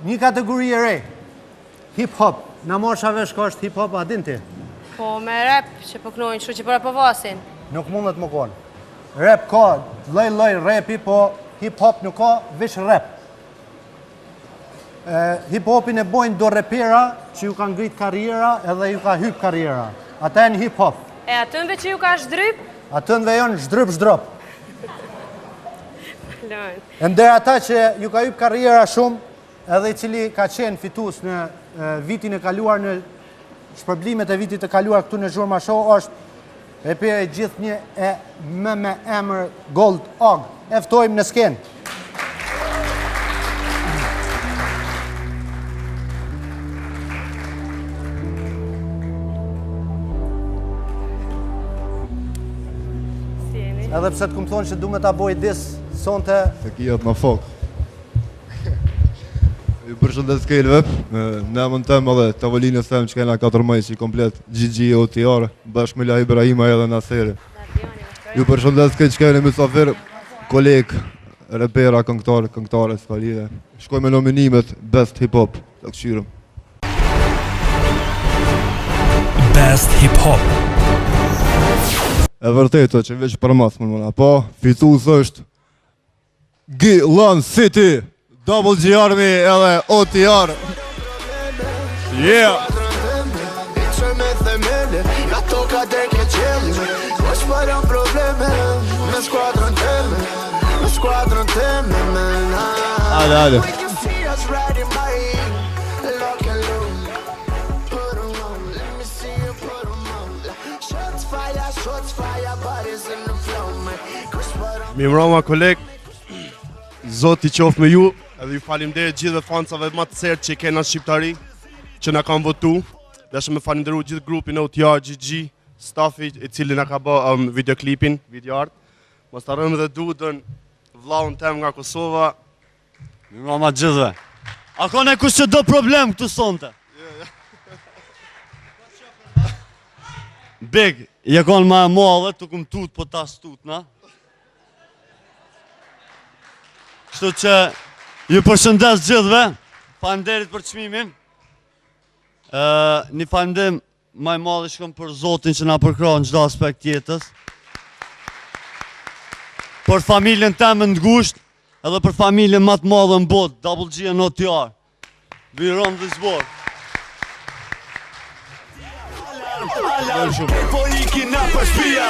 një kategori e re. Hip-hop. Në moshave shko është hip-hop, a din ti? Po me rap që po knojnë, që për po vasin. Nuk mundet më konë. Rap ka, loj rapi, po hip-hop nuk ka, veç rap. Hip-hopin e bojnë do rapera që ju ka ngrit karriera edhe ju ka hyp karriera. Ata e në hip-hop. E atënve që ju ka shdryp? Atënve jonë shdryp. Lojnë. Ndër ata që ju ka hyp karriera shumë, edhe i cili ka qenë fitus në vitin e kaluar, në shpërblimet e vitit e kaluar këtu në Zhurma Show, është rapera e gjithë një e me emër Gold Og. E ftojmë në skenë. Edhe pse të këmë thonë që du me ta boj disë, sonte... Të kijat në fokë. Ju përshëndes kelve, në emën temë edhe tavolinës temë që kena 4 maj që i komplet Gjigji e OTR, bashkë me La Ibrahima edhe Naseri. Ju përshëndes këtë që kene mysafir, kolegë, repera, këngtare, s'kalide. Shkoj me nominimet Best Hip Hop, të këshyrëm. Best Hip Hop. E vërteto që veç për mas mëna, po, fitus është Gillan City, Double G Army edhe OTR. Yeah! Hajde. Mirëmbrëma koleg, Zoti qoftë me ju, edhe ju falimderit gjithë fansave më të sertë që i kena shqiptari, që na kanë votu. Dashëm me falenderu gjithë grupin OTR, GG, stafi i cili na ka bë videoklipin, videoart. Mos harrojmë edhe Dudën, vllahun tem nga Kosova. Mirëmbrëma gjithëve. A ka ne kush që do problem këtu sonte? Big, je konë ma e madhe, të këm tut, po ta stut, na? Kështu që, ju përshëndes gjithve, falenderit për çmimin. Një falendim ma e madhe shkëm për Zotin që na përkra në çdo aspekt jetës. Për familjen temë në ngusht, edhe për familjen ma të madhe në botë, Double G and OTR. We run this war. Po ikin na për shpia